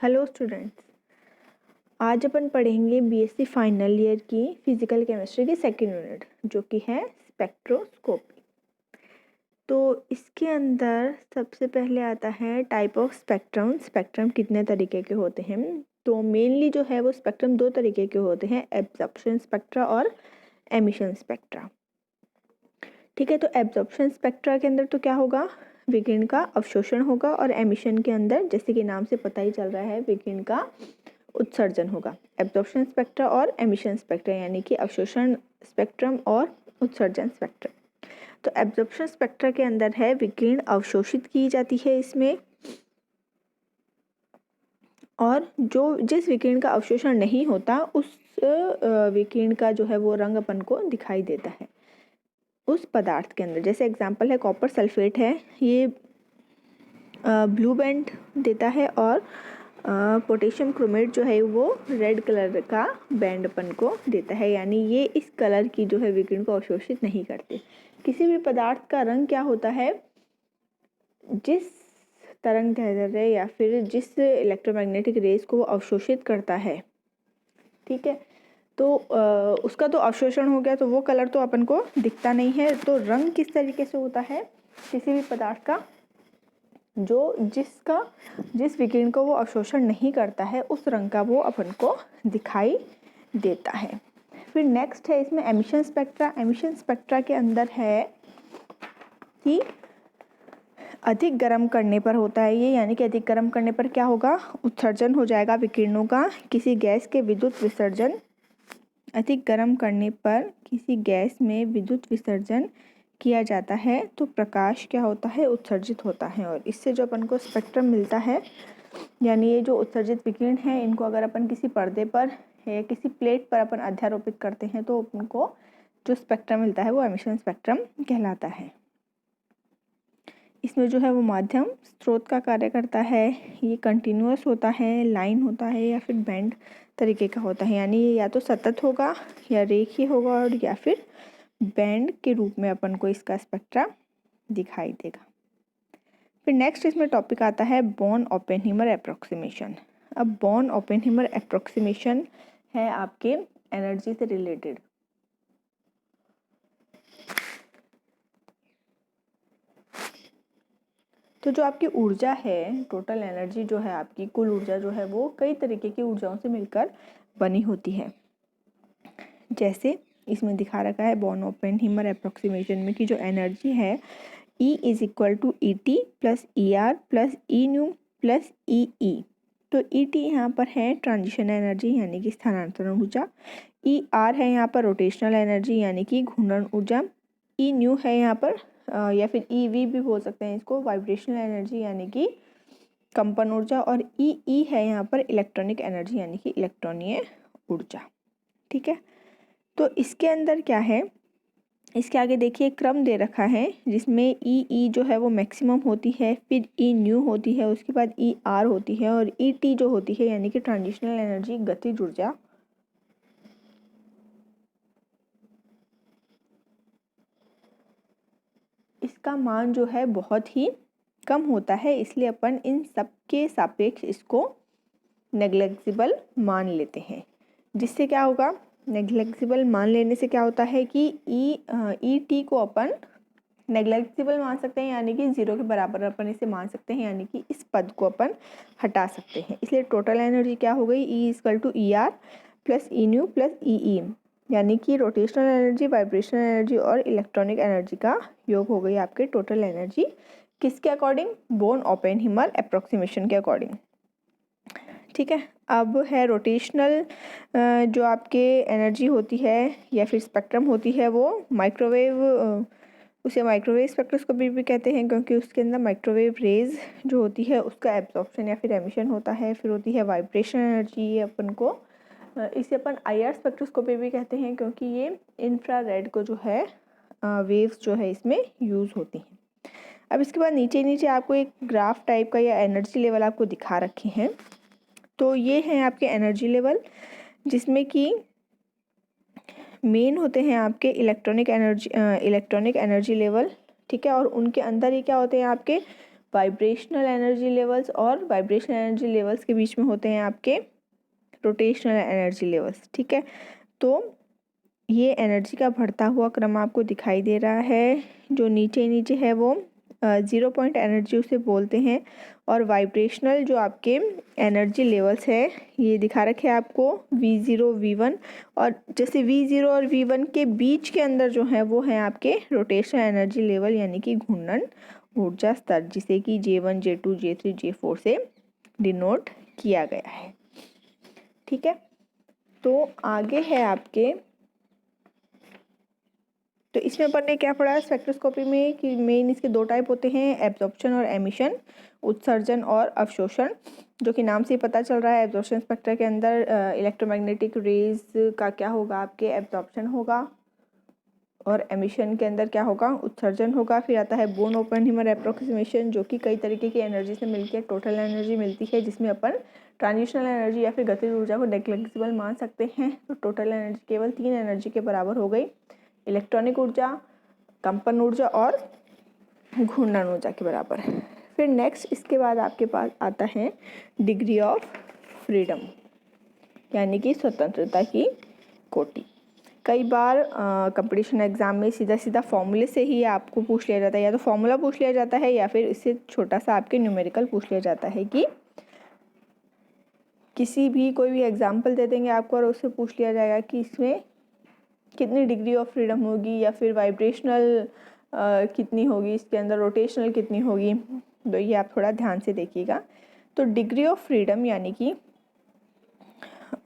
Hello students, आज अपन पढ़ेंगे BSc final year की फिजिकल केमिस्ट्री की सेकेंड यूनिट जो कि है स्पेक्ट्रोस्कोपी। तो इसके अंदर सबसे पहले आता है टाइप ऑफ स्पेक्ट्रम। स्पेक्ट्रम कितने तरीके के होते हैं? तो मेनली जो है वो स्पेक्ट्रम दो तरीके के होते हैं, एब्जॉर्प्शन स्पेक्ट्रा और एमिशन स्पेक्ट्रा। ठीक है, तो एब्जॉर्प्शन स्पेक्ट्रा के अंदर तो क्या होगा, विकिरण का अवशोषण होगा, और एमिशन के अंदर जैसे कि नाम से पता ही चल रहा है विकिरण का उत्सर्जन होगा। एब्जॉर्प्शन स्पेक्ट्रा और एमिशन स्पेक्ट्रा यानी कि अवशोषण स्पेक्ट्रम और उत्सर्जन स्पेक्ट्रम। तो एब्जॉर्प्शन स्पेक्ट्रा के अंदर है विकिरण अवशोषित की जाती है इसमें, और जो जिस विकिरण का अवशोषण नहीं होता उस विकिरण का जो है वो रंग अपन को दिखाई देता है उस पदार्थ के अंदर। जैसे एग्जांपल है कॉपर सल्फेट है, ये ब्लू बैंड देता है, और पोटेशियम क्रोमेट जो है वो रेड कलर का बैंड अपन को देता है, यानी ये इस कलर की जो है विकिरण को अवशोषित नहीं करते। किसी भी पदार्थ का रंग क्या होता है, जिस तरंग दैर्ध्य या फिर जिस इलेक्ट्रोमैग्नेटिक रेस को वो अवशोषित करता है, ठीक है, तो उसका तो अवशोषण हो गया, तो वो कलर तो अपन को दिखता नहीं है। तो रंग किस तरीके से होता है किसी भी पदार्थ का, जो जिस विकिरण को वो अवशोषण नहीं करता है उस रंग का वो अपन को दिखाई देता है। फिर नेक्स्ट है इसमें एमिशन स्पेक्ट्रा। एमिशन स्पेक्ट्रा के अंदर है कि अधिक गर्म करने पर होता है ये, यानी कि अधिक गर्म करने पर क्या होगा, उत्सर्जन हो जाएगा विकिरणों का। किसी गैस के विद्युत विसर्जन, अधिक गर्म करने पर किसी गैस में विद्युत विसर्जन किया जाता है तो प्रकाश क्या होता है, उत्सर्जित होता है, और इससे जो अपन को स्पेक्ट्रम मिलता है, यानी ये जो उत्सर्जित विकिरण है इनको अगर अपन किसी पर्दे पर या किसी प्लेट पर अपन अध्यारोपित करते हैं तो अपन को जो स्पेक्ट्रम मिलता है वो एमिशन स्पेक्ट्रम कहलाता है। इसमें जो है वो माध्यम स्रोत का कार्य करता है, ये कंटिन्यूअस होता है, लाइन होता है, या फिर बैंड तरीके का होता है, यानी ये या तो सतत होगा या रेखीय होगा, और या फिर बैंड के रूप में अपन को इसका स्पेक्ट्रा दिखाई देगा। फिर नेक्स्ट इसमें टॉपिक आता है बॉर्न ओपेनहीमर अप्रोक्सीमेशन। अब बॉर्न ओपेनहीमर अप्रोक्सीमेशन है आपके एनर्जी से रिलेटेड। तो जो आपकी ऊर्जा है, टोटल एनर्जी जो है आपकी, कुल ऊर्जा जो है वो कई तरीके की ऊर्जाओं से मिलकर बनी होती है। जैसे इसमें दिखा रखा है बॉर्न ओपेनहीमर अप्रोक्सीमेशन में कि जो एनर्जी है E is equal to e t plus e are plus E nu plus E e. तो ई टी यहाँ पर है ट्रांजिशन एनर्जी यानी कि स्थानांतरण ऊर्जा, ई आर है यहाँ पर रोटेशनल एनर्जी यानी कि घूर्णन ऊर्जा, ई न्यू है यहाँ पर या फिर ई वी भी बोल सकते हैं इसको, वाइब्रेशनल एनर्जी यानी कि कंपन ऊर्जा, और ई ई है यहाँ पर इलेक्ट्रॉनिक एनर्जी यानी कि इलेक्ट्रॉनीय ऊर्जा। ठीक है, तो इसके अंदर क्या है, इसके आगे देखिए क्रम दे रखा है जिसमें ई ई जो है वो मैक्सिमम होती है, फिर ई न्यू होती है, उसके बाद ई आर होती है, और ई टी जो होती है यानी कि ट्रांजिशनल एनर्जी गतिज ऊर्जा, इसका मान जो है बहुत ही कम होता है, इसलिए अपन इन सब के सापेक्ष इसको नेग्लेक्सिबल मान लेते हैं। जिससे क्या होगा, नेग्लेक्सिबल मान लेने से क्या होता है कि ई टी को अपन नेग्लेक्सिबल मान सकते हैं, यानी कि जीरो के बराबर अपन इसे मान सकते हैं, यानी कि इस पद को अपन हटा सकते हैं। इसलिए टोटल एनर्जी क्या हो गई, E equal to E are plus E nu plus E E, यानी कि रोटेशनल एनर्जी, वाइब्रेशनल एनर्जी और इलेक्ट्रॉनिक एनर्जी का योग हो गई आपके टोटल एनर्जी। किसके अकॉर्डिंग, बॉर्न ओपेनहीमर अप्रोक्सीमेशन के अकॉर्डिंग। ठीक है, अब है रोटेशनल जो आपके एनर्जी होती है या फिर स्पेक्ट्रम होती है वो माइक्रोवेव, उसे माइक्रोवेव स्पेक्ट्रोस्कोपी भी कहते हैं, क्योंकि उसके अंदर माइक्रोवेव रेज जो होती है उसका एब्जॉर्प्शन या फिर एमिशन होता है। फिर होती है वाइब्रेशन एनर्जी, अपन को इसे अपन IR स्पेक्ट्रोस्कोपी भी कहते हैं, क्योंकि ये इंफ्रारेड को जो है वेव्स जो है इसमें यूज़ होती हैं। अब इसके बाद नीचे नीचे आपको एक ग्राफ टाइप का या एनर्जी लेवल आपको दिखा रखे हैं। तो ये हैं आपके एनर्जी लेवल, जिसमें कि मेन होते हैं आपके इलेक्ट्रॉनिक एनर्जी लेवल, ठीक है, और उनके अंदर ही क्या होते हैं आपके वाइब्रेशनल एनर्जी लेवल्स और वाइब्रेशनल एनर्जी लेवल्स के बीच में होते हैं आपके रोटेशनल एनर्जी लेवल्स। ठीक है, तो ये एनर्जी का बढ़ता हुआ क्रम आपको दिखाई दे रहा है। जो नीचे नीचे है वो 0 पॉइंट एनर्जी उसे बोलते हैं, और वाइब्रेशनल जो आपके एनर्जी लेवल्स है ये दिखा रखे हैं आपको V0 V1, और जैसे V0 और V1 के बीच के अंदर जो है वो है आपके रोटेशनल एनर्जी लेवल यानी कि घूर्णन ऊर्जा स्तर, जिसे कि J1 J2 J3 J4 से डिनोट किया गया है। ठीक है, तो आगे है आपके, तो इसमें अपन ने क्या पढ़ा स्पेक्ट्रोस्कोपी में कि मेन इसके दो टाइप होते हैं, एब्जॉर्प्शन और एमिशन, उत्सर्जन और अवशोषण, जो कि नाम से ही पता चल रहा है। एब्जॉर्प्शन स्पेक्ट्रा के अंदर इलेक्ट्रोमैग्नेटिक रेज का क्या होगा, आपके एब्जॉर्प्शन होगा, और एमिशन के अंदर क्या होगा, उत्सर्जन होगा। फिर आता है बोन ओपेनहीमर अप्रोक्सीमेशन, जो कि कई तरीके की एनर्जी से मिलकर टोटल एनर्जी मिलती है, जिसमें अपन ट्रांजिशनल एनर्जी या फिर गतिज ऊर्जा को नेग्लिजिबल मान सकते हैं। तो टोटल एनर्जी केवल 3 एनर्जी के बराबर हो गई, इलेक्ट्रॉनिक ऊर्जा, कंपन ऊर्जा और घूर्णन ऊर्जा के बराबर। फिर नेक्स्ट इसके बाद आपके पास आता है डिग्री ऑफ फ्रीडम, यानी कि स्वतंत्रता की कोटि। कई बार कंपटीशन एग्जाम में सीधा सीधा फॉर्मूले से ही आपको पूछ लिया जाता है, या तो फॉर्मूला पूछ लिया जाता है या फिर इससे छोटा सा आपके न्यूमेरिकल पूछ लिया जाता है कि किसी भी कोई भी एग्जाम्पल दे देंगे आपको और उससे पूछ लिया जाएगा कि इसमें कितनी डिग्री ऑफ फ्रीडम होगी, या फिर वाइब्रेशनल कितनी होगी, इसके अंदर रोटेशनल कितनी होगी। तो ये आप थोड़ा ध्यान से देखिएगा। तो डिग्री ऑफ फ्रीडम यानी कि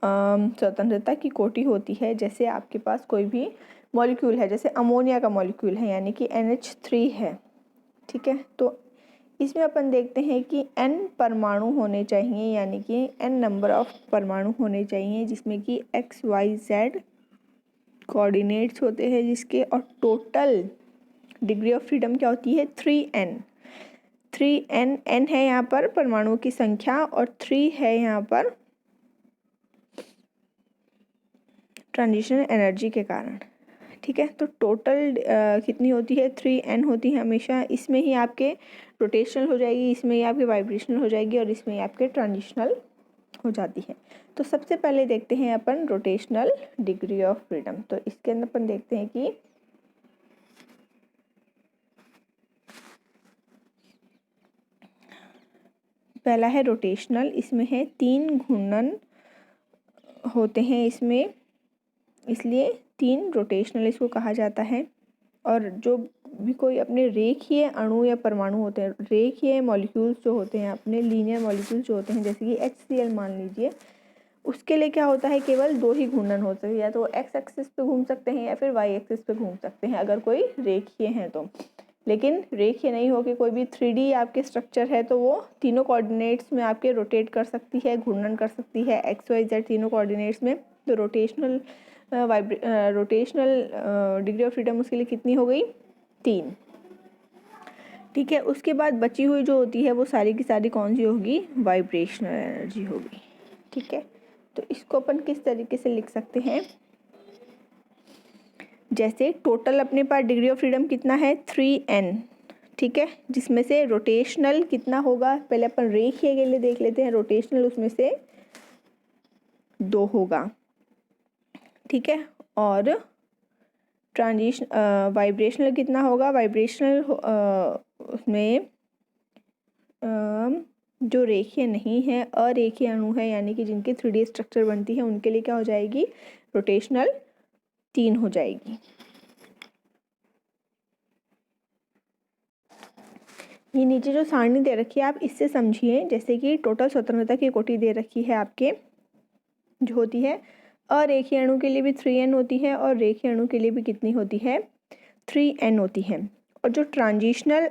स्वतंत्रता की कोटि होती है, जैसे आपके पास कोई भी मॉलिक्यूल है, जैसे अमोनिया का मॉलिक्यूल है यानी कि NH3 है। ठीक है, तो इसमें अपन देखते हैं कि N परमाणु होने चाहिए, यानी कि N नंबर ऑफ परमाणु होने चाहिए, जिसमें कि X Y Z कोऑर्डिनेट्स होते हैं जिसके, और टोटल डिग्री ऑफ फ्रीडम क्या होती है 3N। 3N, N है यहाँ पर परमाणुओं की संख्या और 3 है यहाँ पर ट्रांजिशन एनर्जी के कारण। ठीक है, तो टोटल कितनी होती है 3N होती है हमेशा। इसमें ही आपके रोटेशनल हो जाएगी, इसमें ही आपके वाइब्रेशनल हो जाएगी, और इसमें ही आपके ट्रांजिशनल हो जाती है। तो सबसे पहले देखते हैं अपन रोटेशनल डिग्री ऑफ फ्रीडम। तो इसके अंदर अपन देखते हैं कि पहला है रोटेशनल, इसमें है 3 घूर्णन होते हैं इसमें, इसलिए 3 रोटेशनल इसको कहा जाता है। और जो भी कोई अपने रेखीय अणु या परमाणु होते हैं, रेखीय मॉलिक्यूल्स जो होते हैं, अपने लीनियर मॉलिक्यूल्स जो होते हैं, जैसे कि HCl मान लीजिए, उसके लिए क्या होता है, केवल 2 ही घूर्णन हो सकते हैं, या तो एक्स एक्सिस पे घूम सकते हैं या फिर वाई एक्सिस पे घूम सकते हैं अगर कोई रेखीय हैं तो। लेकिन रेखीय नहीं हो कि कोई भी 3D आपके स्ट्रक्चर है तो वो तीनों कोऑर्डिनेट्स में आपके रोटेट कर सकती है, घूर्णन कर सकती है, XYZ तीनों कोऑर्डिनेट्स में। तो रोटेशनल डिग्री ऑफ फ्रीडम उसके लिए कितनी हो गई 3। ठीक है, उसके बाद बची हुई जो होती है वो सारी की सारी कौन सी होगी, वाइब्रेशनल एनर्जी होगी। ठीक है, तो इसको अपन किस तरीके से लिख सकते हैं, जैसे टोटल अपने पास डिग्री ऑफ फ्रीडम कितना है 3N। ठीक है, जिसमें से रोटेशनल कितना होगा, पहले अपन रेखीय के लिए देख लेते हैं, रोटेशनल उसमें से 2 होगा। ठीक है, और वाइब्रेशनल कितना होगा, वाइब्रेशनल उसमें जो रेखीय नहीं है, अरेखीय अणु है, यानी कि जिनकी 3D स्ट्रक्चर बनती है, उनके लिए क्या हो जाएगी, रोटेशनल 3 हो जाएगी। ये नीचे जो सारणी दे रखी है आप इससे समझिए, जैसे कि टोटल स्वतंत्रता की कोटि दे रखी है आपके, जो होती है अरेखीय अणु के लिए भी 3N होती है और रेखीय अणु के लिए भी कितनी होती है 3N होती है। और जो ट्रांजिशनल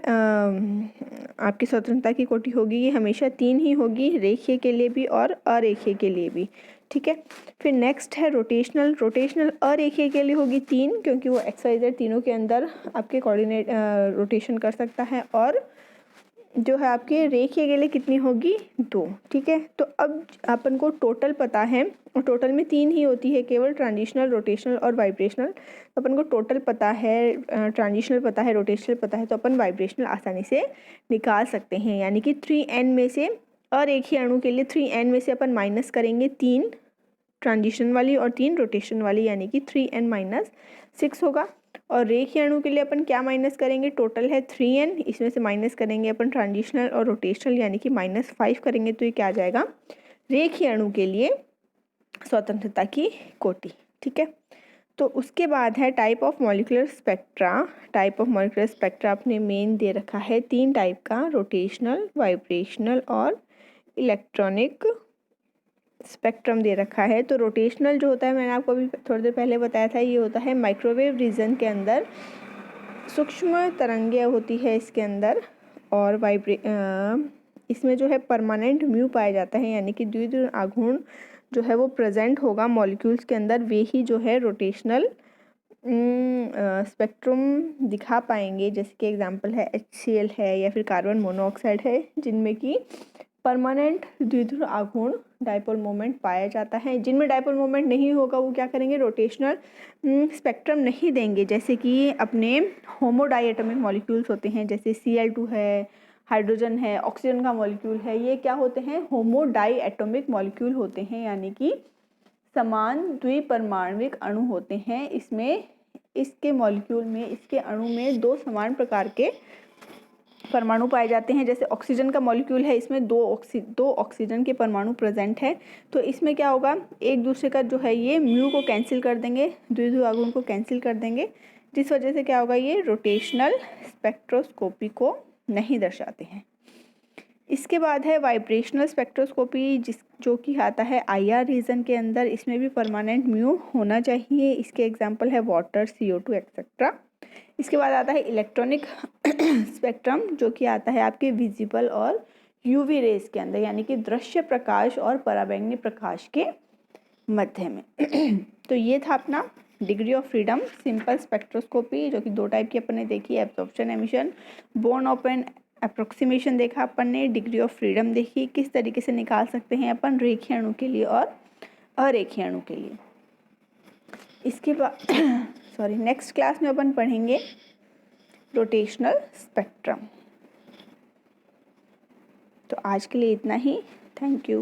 आपकी स्वतंत्रता की कोटि होगी ये हमेशा 3 ही होगी, रेखीय के लिए भी और अरेखीय के लिए भी। ठीक है, फिर नेक्स्ट है रोटेशनल। रोटेशनल अरेखीय के लिए होगी 3, क्योंकि वो XYZ तीनों के अंदर आपके कोऑर्डिनेट रोटेशन कर सकता है, और जो है आपके रेखीय के लिए कितनी होगी 2, ठीक है। तो अब अपन को टोटल पता है और टोटल में 3 ही होती है केवल, ट्रांजिशनल, रोटेशनल और वाइब्रेशनल। तो अपन को टोटल पता है, ट्रांजिशनल पता है, रोटेशनल पता है, तो अपन वाइब्रेशनल आसानी से निकाल सकते हैं। यानी कि 3n में से अरेखीय अणु के लिए 3n में से अपन माइनस करेंगे 3 ट्रांजिशन वाली और 3 रोटेशन वाली, यानी कि 3n - 6 होगा। और रेखीय अणु के लिए अपन क्या माइनस करेंगे, टोटल है 3n, इसमें से माइनस करेंगे अपन ट्रांजिशनल और रोटेशनल, यानी कि -5 करेंगे तो ये क्या आ जाएगा, रेखीय अणु के लिए स्वतंत्रता की कोटि, ठीक है। तो उसके बाद है type of molecular spectra. Type of molecular spectra अपने मेन दे रखा है 3 टाइप का, रोटेशनल, वाइब्रेशनल और इलेक्ट्रॉनिक स्पेक्ट्रम दे रखा है। तो रोटेशनल जो होता है, मैंने आपको अभी थोड़ी देर पहले बताया था, ये होता है माइक्रोवेव रीजन के अंदर, सूक्ष्म तरंगें होती है इसके अंदर, और इसमें जो है परमानेंट म्यू पाया जाता है, यानी कि द्विध्रुव आघूर्ण जो है वो प्रेजेंट होगा मॉलिक्यूल्स के अंदर, वे ही जो है रोटेशनल स्पेक्ट्रम दिखा पाएंगे। जैसे कि एग्जांपल है HCl है या फिर कार्बन मोनोऑक्साइड है, जिनमें कि परमानेंट द्विध्रुव आघूर्ण डायपोल मोमेंट पाया जाता है। जिनमें डायपोल मोमेंट नहीं होगा वो क्या करेंगे, रोटेशनल स्पेक्ट्रम नहीं देंगे। जैसे कि अपने होमोडाइएटॉमिक मॉलिक्यूल्स होते हैं, जैसे Cl2 है, हाइड्रोजन है, ऑक्सीजन का मॉलिक्यूल है, ये क्या होते हैं, होमोडाइएटॉमिक मॉलिक्यूल होते हैं, यानी कि समान द्विपरमाणविक अणु होते हैं। इसमें इसके मॉलिक्यूल में, इसके अणु में 2 समान प्रकार के परमाणु पाए जाते हैं। जैसे ऑक्सीजन का मॉलिक्यूल है, इसमें दो ऑक्सीजन के परमाणु प्रेजेंट है। तो इसमें क्या होगा, एक दूसरे का जो है ये म्यू को कैंसिल कर देंगे, द्विध्रुव आघूर्ण को कैंसिल कर देंगे, जिस वजह से क्या होगा, ये रोटेशनल स्पेक्ट्रोस्कोपी को नहीं दर्शाते हैं। इसके बाद है वाइब्रेशनल स्पेक्ट्रोस्कोपी, जो कि आता है IR रीजन के अंदर। इसमें भी परमानेंट म्यू होना चाहिए। इसके एग्जांपल है वाटर, CO2 एक्सेट्रा। इसके बाद आता है इलेक्ट्रॉनिक स्पेक्ट्रम, जो कि आता है आपके विजिबल और UV रेज के अंदर, यानी कि दृश्य प्रकाश और पराबैंगनी प्रकाश के मध्य में। तो ये था अपना degree of freedom simple spectroscopy, जो कि 2 टाइप की अपन ने देखी, absorption, emission, Born open approximation देखा अपन ने, डिग्री ऑफ फ्रीडम देखी, किस तरीके से निकाल सकते हैं अपन रेखीय अणु के लिए और अरेखीय अणु के लिए। इसके बाद नेक्स्ट क्लास में अपन पढ़ेंगे रोटेशनल स्पेक्ट्रम। तो आज के लिए इतना ही, थैंक यू।